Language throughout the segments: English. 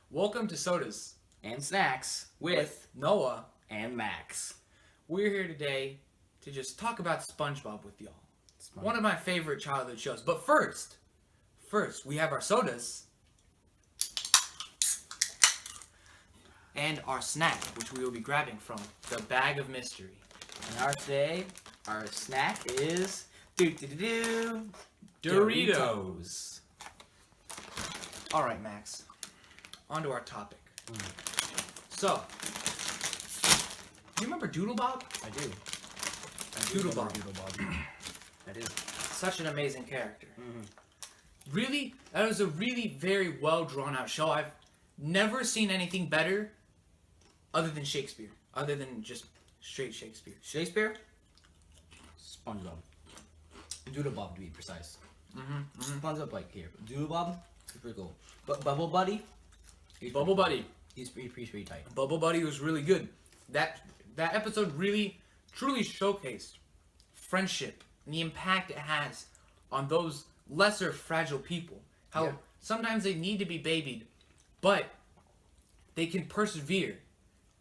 Welcome to Sodas and Snacks with Noah. and Max. We're here today to just talk about SpongeBob with y'all. One of my favorite childhood shows. But first, we have our sodas and our snack, which we will be grabbing from the Bag of Mystery. And our snack is Doritos. All right, Max. On to our topic. So, do you remember Doodle Bob? I do. Doodle Bob. I do. Such an amazing character. Really, that was a really very well drawn out show. I've never seen anything better other than Shakespeare. Other than just straight Shakespeare. Shakespeare, SpongeBob, Doodle Bob to be precise. SpongeBob like here. Doodle Bob, he's pretty cool. But Bubble Buddy, Bubble Buddy. he's pretty tight. Bubble Buddy was really good. That episode really, truly showcased friendship and the impact it has on those lesser fragile people. How sometimes they need to be babied, but they can persevere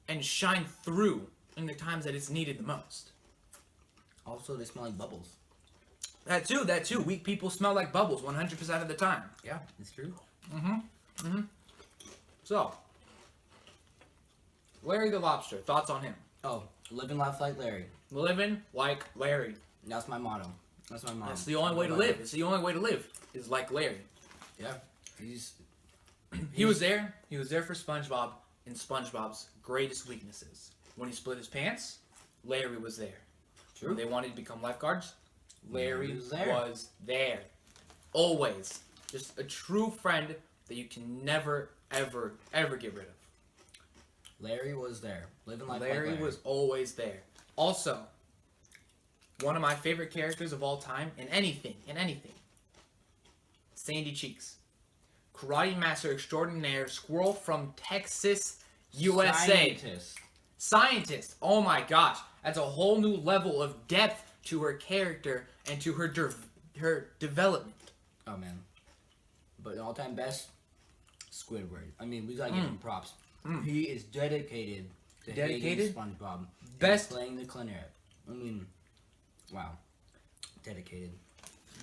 and shine through in the times that it's needed the most. Also, they smell like bubbles. That too. Weak people smell like bubbles 100% of the time. Yeah, it's true. So, Larry the Lobster, thoughts on him? Oh, live and laugh like Larry. Living like Larry. That's my motto. That's my motto. That's the only way to live. It's the only way to live, is like Larry. Yeah, He was there for SpongeBob in SpongeBob's greatest weaknesses. When he split his pants, Larry was there. True. When they wanted to become lifeguards, Larry was there. was there. Always. Just a true friend that you can never, ever, ever get rid of. Larry was there. Living life Larry like Larry. was always there. Also, one of my favorite characters of all time in anything. Sandy Cheeks. Karate Master Extraordinaire Squirrel from Texas, USA. Scientist. Oh my gosh. That's a whole new level of depth to her character and to her development. Oh man. But all-time best, Squidward. I mean, we gotta give him props. He is dedicated to hating SpongeBob. Best and playing the clarinet. I mean, wow. Dedicated.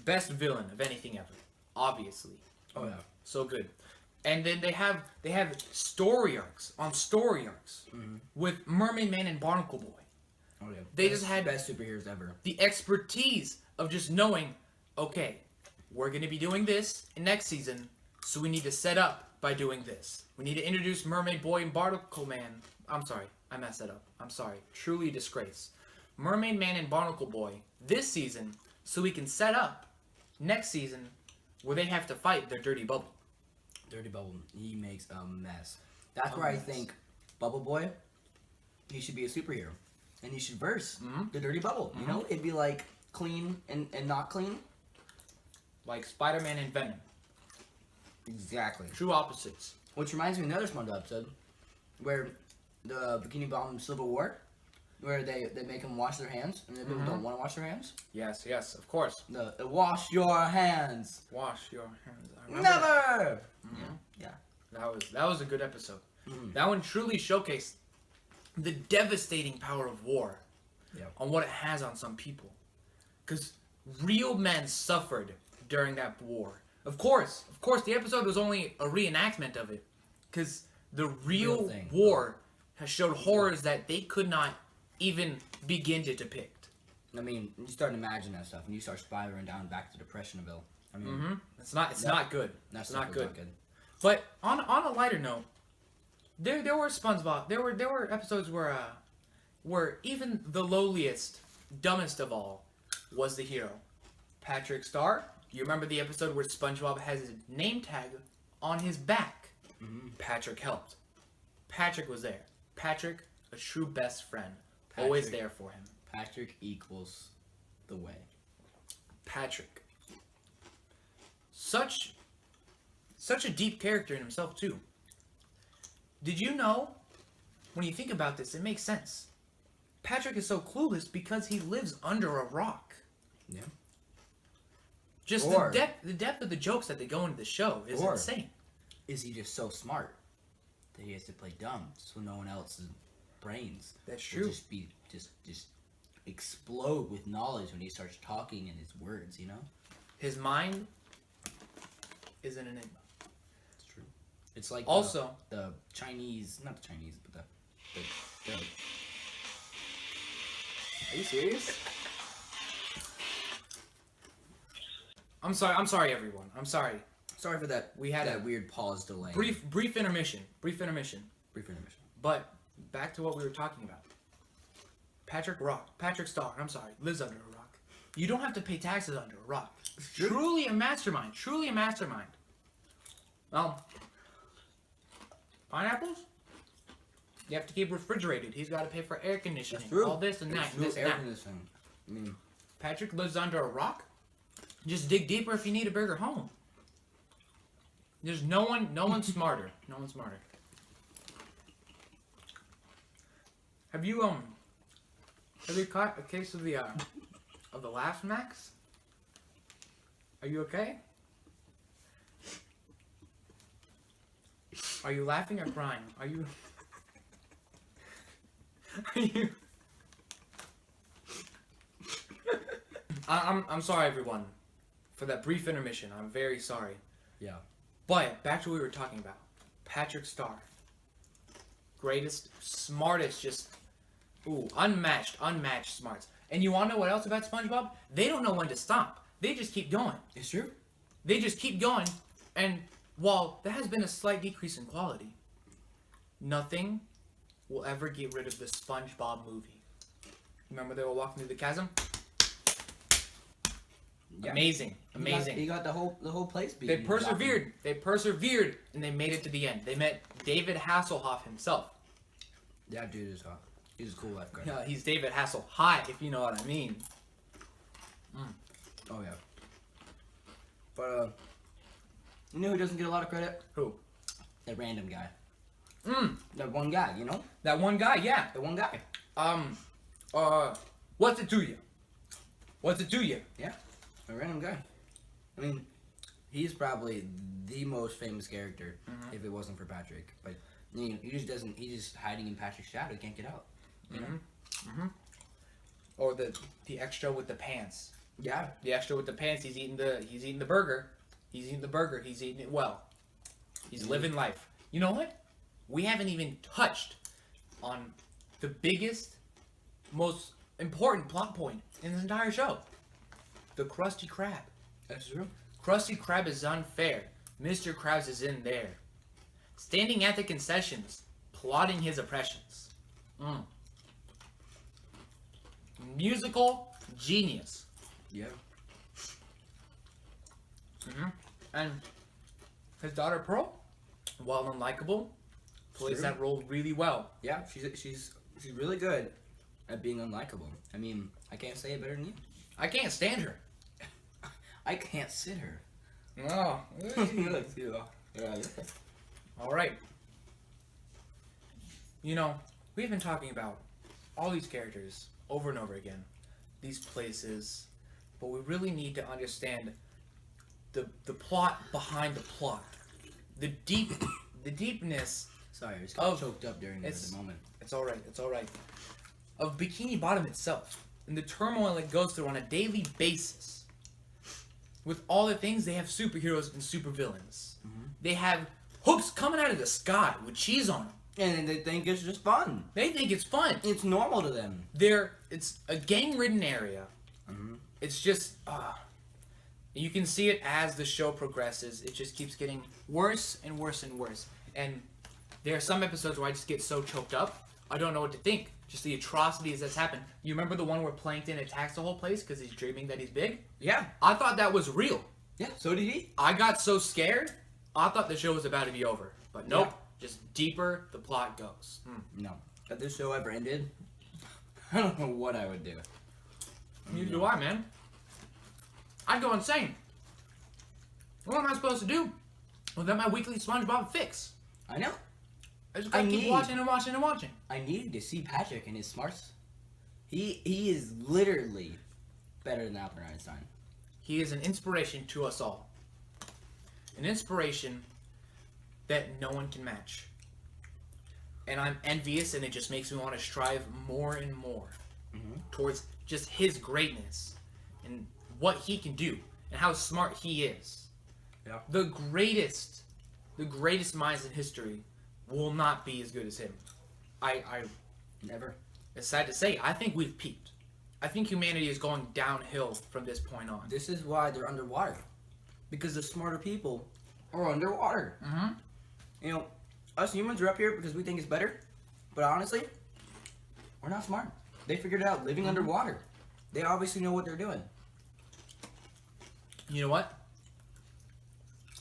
Best villain of anything ever. Obviously. Oh yeah. So good. And then they have story arcs on story arcs with Mermaid Man and Barnacle Boy. Oh yeah. They just had best superheroes ever. the expertise of just knowing, okay, we're going to be doing this in next season, so we need to set up by doing this. We need to introduce Mermaid Boy and Barnacle Man. I'm sorry, I messed that up. I'm sorry. Truly a disgrace. Mermaid Man and Barnacle Boy this season, so we can set up next season where they have to fight their dirty bubble. Dirty Bubble. He makes a mess. That's where I think Bubble Boy, he should be a superhero. And he should verse the Dirty Bubble. You know, it'd be like clean and not clean. Like Spider-Man and Venom. Exactly. True opposites. Which reminds me of another SpongeBob episode where the Bikini Bottom Civil War, where they make them wash their hands, and then people don't want to wash their hands. Yes, of course. The wash your hands. Wash your hands. I remember that. Never. Yeah. That was a good episode. That one truly showcased the devastating power of war on what it has on some people. Because real men suffered during that war. Of course, the episode was only a reenactment of it. Because the real war has showed horrors that they could not even begin to depict. I mean, you start to imagine that stuff, and you start spiraling down back to Depressionville. I mean, It's not good. That's not good. But on a lighter note, there were SpongeBob. There were episodes where even the lowliest, dumbest of all was the hero. Patrick Star. You remember the episode where SpongeBob has his name tag on his back? Patrick helped. Patrick was there. Patrick, a true best friend. Always there for him. Patrick equals the way. Patrick. Such a deep character in himself, too. Did you know, when you think about this, it makes sense. Patrick is so clueless because he lives under a rock. Yeah. Just the depth of the jokes that they go into the show is insane. Is he just so smart? that he has to play dumb, so no one else's brains That's will true. just be just explode with knowledge when he starts talking in his words. You know. His mind is an enigma. It's true. It's like Also, the Chinese, not the Chinese, but the Are you serious? I'm sorry, everyone. I'm sorry. Sorry for that. We had that a weird pause delay. Brief intermission. Brief intermission. intermission. But back to what we were talking about. Patrick Star, I'm sorry, lives under a rock. You don't have to pay taxes under a rock. True. Truly a mastermind. Truly a mastermind. Pineapples? You have to keep refrigerated. He's got to pay for air conditioning. That's true. All this and that. It's And this air and that. conditioning. I mean, Patrick lives under a rock? Just dig deeper if you need a bigger home. There's no one smarter. No one smarter. Have you caught a case of the laugh, Max? Are you okay? Are you laughing or crying? Are you I'm sorry, everyone, for that brief intermission. I'm very sorry. yeah. But back to what we were talking about. Patrick Star. Greatest, smartest, just unmatched smarts. And you wanna know what else about SpongeBob? They don't know when to stop. They just keep going. It's true. They just keep going. And while there has been a slight decrease in quality, nothing will ever get rid of the SpongeBob movie. Remember they were walking through the chasm? Yeah. Amazing. He got the whole place beat. They persevered, and they made it to the end. They met David Hasselhoff himself. That dude is hot. He's a cool lifeguard. Yeah, he's David Hasselhoff, if you know what I mean. Oh yeah. But you know who doesn't get a lot of credit? Who? That random guy. That one guy, you know? That one guy, yeah. The one guy. What's it to you? What's it to you? Yeah. A random guy. I mean, he's probably the most famous character if it wasn't for Patrick. But you know, he's just hiding in Patrick's shadow. He can't get out. You know? Or the extra with the pants. Yeah. The extra with the pants. He's eating the burger. He's eating the burger. He's eating it well. He's living life. You know what? We haven't even touched on the biggest, most important plot point in this entire show. The Krusty Krab. That's true. Krusty Krab is unfair. Mr. Krabs is in there. Standing at the concessions, plotting his oppressions. Musical genius. Yeah. And his daughter Pearl, while unlikable, plays that role really well. Yeah, she's really good at being unlikable. I mean, I can't say it better than you. I can't stand her. I can't sit her. Oh. Yeah. All right. You know, we've been talking about all these characters over and over again, these places, but we really need to understand the plot behind the plot, the deepness. Sorry, I just got choked up during the moment. It's all right. It's all right. Of Bikini Bottom itself and the turmoil it goes through on a daily basis. With all the things, they have superheroes and supervillains. They have hooks coming out of the sky with cheese on them. And they think it's just fun. They think it's fun. It's normal to them. It's a gang-ridden area. It's just, you can see it as the show progresses. It just keeps getting worse and worse and worse. And there are some episodes where I just get so choked up, I don't know what to think. Just the atrocities that's happened. You remember the one where Plankton attacks the whole place because he's dreaming that he's big? Yeah. I thought that was real. Yeah, so did he. I got so scared, I thought the show was about to be over. But nope, just deeper the plot goes. No. If this show ever ended, I don't know what I would do. Neither do I, man. I'd go insane. What am I supposed to do without my weekly SpongeBob fix? I know. I just gotta keep watching and watching and watching. I needed to see Patrick and his smarts. He is literally better than Albert Einstein. He is an inspiration to us all. An inspiration that no one can match. and I'm envious, and it just makes me want to strive more and more Mm-hmm. towards just his greatness and what he can do and how smart he is. Yeah. The greatest minds in history will not be as good as him. I Never. It's sad to say, I think we've peaked. I think humanity is going downhill from this point on. This is why they're underwater. Because the smarter people are underwater. Mm-hmm. You know, us humans are up here because we think it's better. But honestly, we're not smart. They figured it out living underwater. They obviously know what they're doing. You know what?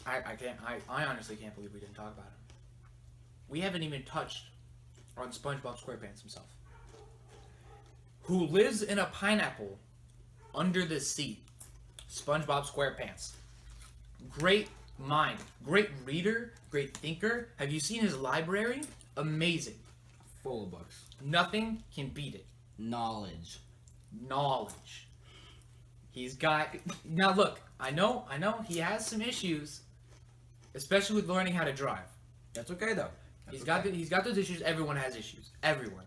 I honestly can't believe we didn't talk about him. We haven't even touched on SpongeBob SquarePants himself, who lives in a pineapple under the sea. SpongeBob SquarePants. Great mind, great reader, great thinker. Have you seen his library? Amazing. Full of books. Nothing can beat it. Knowledge. Knowledge. He's got... Now look, I know he has some issues, especially with learning how to drive. That's okay though. He's got those issues. Everyone has issues. Everyone.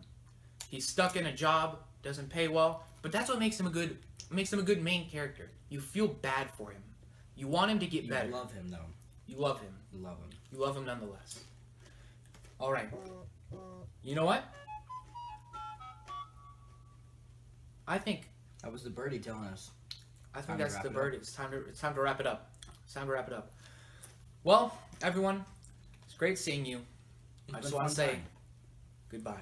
He's stuck in a job, doesn't pay well, but that's what makes him a good main character. You feel bad for him. You want him to get better. You love him though. You love him. You love him. You love him nonetheless. All right. You know what? I think That was the birdie telling us. that's Time to the wrap it bird. up. It's time to wrap it up. It's time to wrap it up. Well, everyone, it's great seeing you. I It's just been want to fun say time. goodbye.